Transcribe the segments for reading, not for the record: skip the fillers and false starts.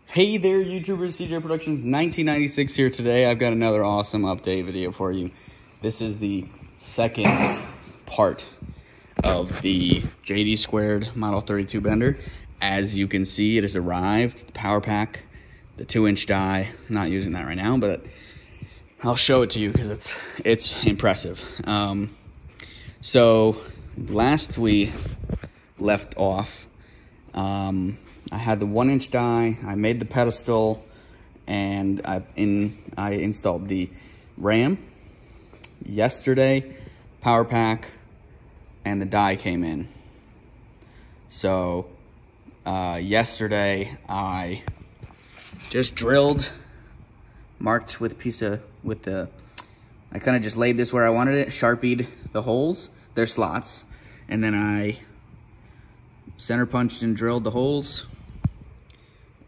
Hey there, YouTubers, CJ Productions 1996 here today. I've got another awesome update video for you. This is the second part of the JD2 Model 32 bender. As you can see, it has arrived. The power pack, the 2-inch die. I'm not using that right now, but I'll show it to you because it's impressive. So last we left off, I had the 1-inch die, I made the pedestal, and I installed the RAM. Yesterday, power pack, and the die came in. So, yesterday I just drilled, marked with I kind of just laid this where I wanted it, Sharpied the holes, they're slots, and then I center punched and drilled the holes,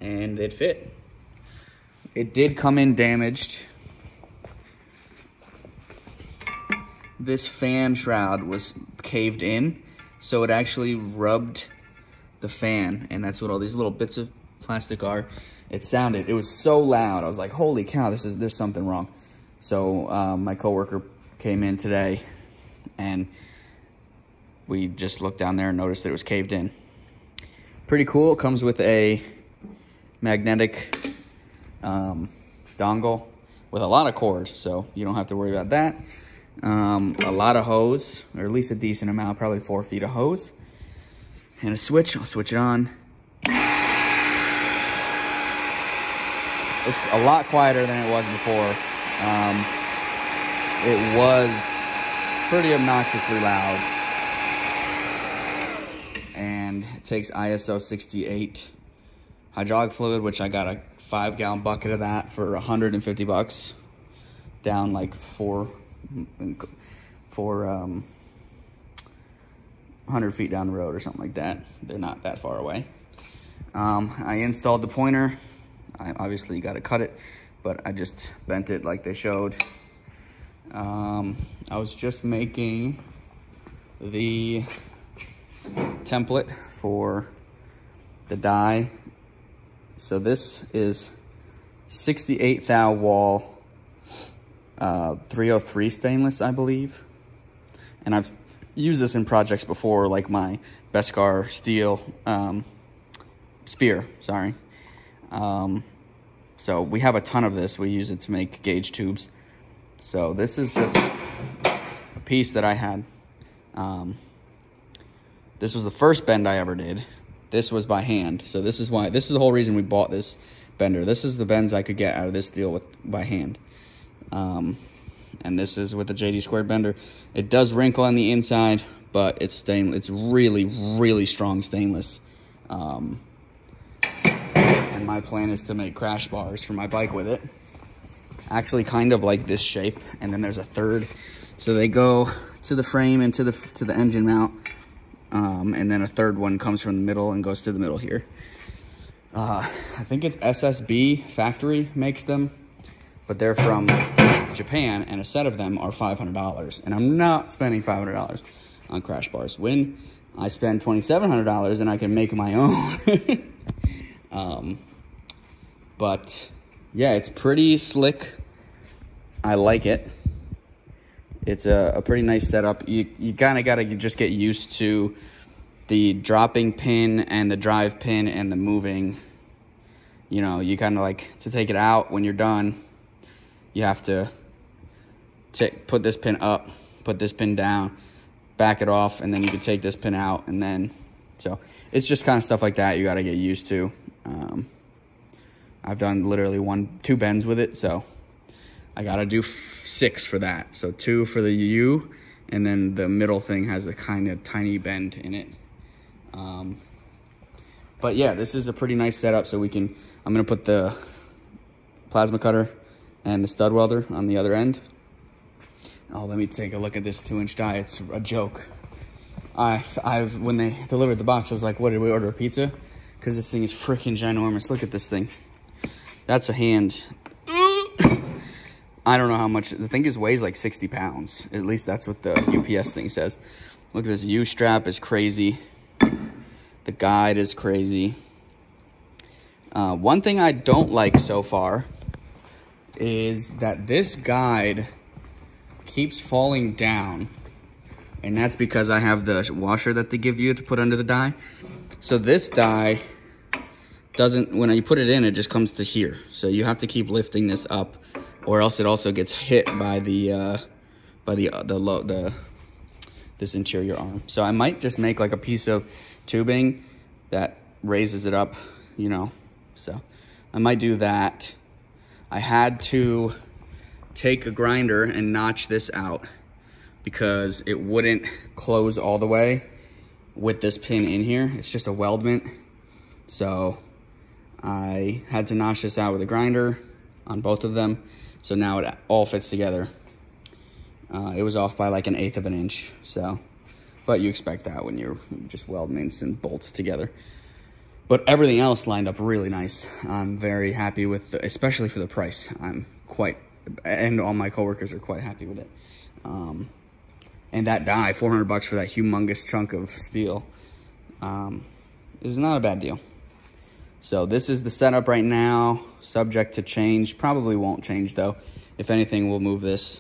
and it fit. It did come in damaged. This fan shroud was caved in, so it actually rubbed the fan, and that's what all these little bits of plastic are. It was so loud. I was like, holy cow, there's something wrong. So my coworker came in today, and we just looked down there and noticed that it was caved in. Pretty cool. It comes with a magnetic dongle with a lot of cord, so you don't have to worry about that. A lot of hose, or at least a decent amount, probably 4 feet of hose. And a switch. I'll switch it on. It's a lot quieter than it was before. It was pretty obnoxiously loud. And it takes ISO 68 hydraulic fluid, which I got a 5-gallon bucket of that for 150 bucks down like 100 feet down the road or something like that. They're not that far away. I installed the pointer. I obviously got to cut it, but I just bent it like they showed. I was just making the template for the die. So this is 68 thou wall 303 stainless, I believe. And I've used this in projects before, like my Beskar steel spear, sorry. So we have a ton of this. We use it to make gauge tubes. So this is just a piece that I had. This was the first bend I ever did. This was by hand. So this is the whole reason we bought this bender. This is the bends I could get out of this deal by hand. And this is with the JD2 bender. It does wrinkle on the inside, but it's stainless. It's really, really strong stainless. And my plan is to make crash bars for my bike with it. Actually kind of like this shape. And then there's a third. So they go to the frame and to the engine mount. And then a third one comes from the middle and goes to the middle here. I think it's SSB factory makes them, but they're from Japan, and a set of them are $500. And I'm not spending $500 on crash bars when I spend $2,700 and I can make my own. But yeah, it's pretty slick. I like it. It's a pretty nice setup. You kind of got to just get used to the dropping pin and the drive pin and the moving. You know, you kind of like to take it out when you're done. You have to put this pin up, put this pin down, back it off, and then you can take this pin out. And then, so it's just kind of stuff like that you got to get used to. I've done literally 2 bends with it, so I gotta do 6 for that. So 2 for the U, and then the middle thing has a kind of tiny bend in it. But yeah, this is a pretty nice setup. So I'm gonna put the plasma cutter and the stud welder on the other end. Oh, let me take a look at this 2-inch die. It's a joke. When they delivered the box, I was like, what, did we order a pizza? Because this thing is freaking ginormous. Look at this thing. That's a hand. I don't know how much. The thing weighs like 60 pounds. At least that's what the UPS thing says. Look at this U-strap is crazy. The guide is crazy. One thing I don't like so far is that this guide keeps falling down. And that's because I have the washer that they give you to put under the die. So this die doesn't, when you put it in, it just comes to here. So you have to keep lifting this up, or else it also gets hit by this interior arm. So I might just make like a piece of tubing that raises it up, you know. So I might do that. I had to take a grinder and notch this out because it wouldn't close all the way with this pin in here. It's just a weldment. So I had to notch this out with a grinder on both of them. So now it all fits together. It was off by like 1/8 of an inch. So, but you expect that when you're just weldments and bolts together. But everything else lined up really nice. I'm very happy with, especially for the price. And all my coworkers are quite happy with it. And that die, $400 for that humongous chunk of steel, is not a bad deal. So this is the setup right now, subject to change. Probably won't change though. If anything, we'll move this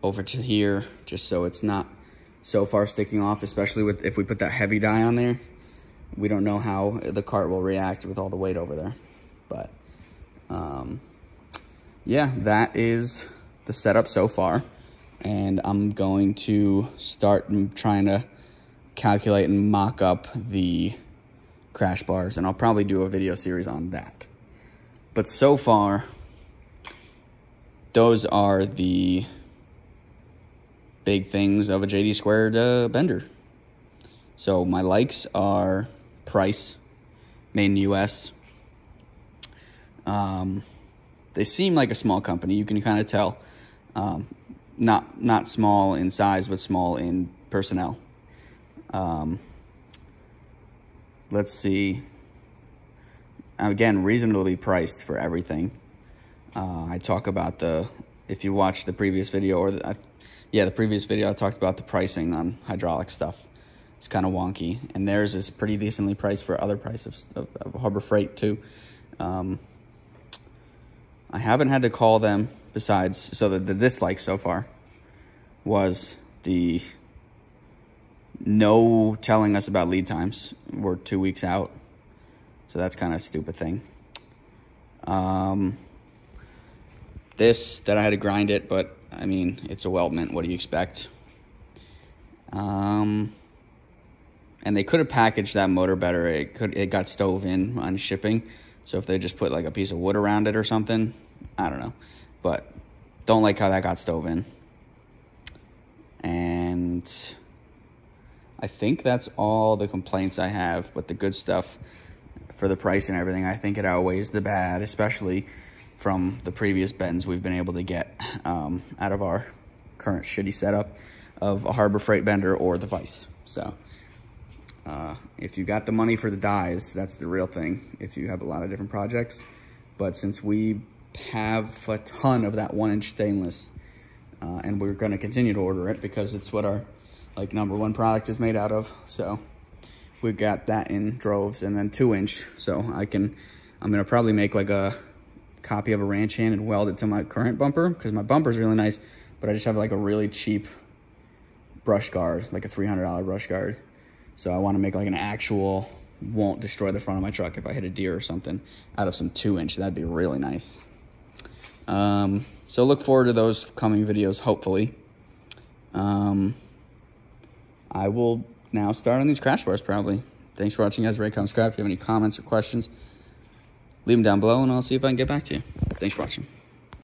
over to here just so it's not so far sticking off, especially if we put that heavy die on there. We don't know how the cart will react with all the weight over there. But yeah, that is the setup so far. And I'm going to start trying to calculate and mock up the crash bars, and I'll probably do a video series on that. But so far, those are the big things of a JD squared bender. So my likes are price, made in the US. They seem like a small company. You can kind of tell. Not small in size, but small in personnel. Let's see. Again, reasonably priced for everything. I talk about if you watch the previous video, or the previous video, I talked about the pricing on hydraulic stuff. It's kind of wonky, and theirs is pretty decently priced for other prices of Harbor Freight too. I haven't had to call them besides, so the dislike so far was the no telling us about lead times. We're 2 weeks out, so that's kind of a stupid thing. This, that I had to grind it, but I mean, it's a weldment. What do you expect? And they could have packaged that motor better. It got stove in on shipping. So if they just put like a piece of wood around it or something, I don't know. But don't like how that got stove in. And I think that's all the complaints I have. But the good stuff for the price and everything, I think it outweighs the bad, especially from the previous bends we've been able to get out of our current shitty setup of a Harbor Freight bender or the vise. So if you got the money for the dies, that's the real thing if you have a lot of different projects. But since we have a ton of that 1-inch stainless, and we're going to continue to order it because it's what our like #1 product is made out of. So we got that in droves, and then 2-inch. So I'm going to probably make like a copy of a ranch hand and weld it to my current bumper, because my bumper is really nice, but I just have like a really cheap brush guard, like a $300 brush guard. So I want to make like an actual, won't destroy the front of my truck if I hit a deer or something, out of some 2-inch. That'd be really nice. So look forward to those coming videos, hopefully. I will now start on these crash bars probably. Thanks for watching, guys. Rate, comment, subscribe. If you have any comments or questions, leave them down below, and I'll see if I can get back to you. Thanks for watching.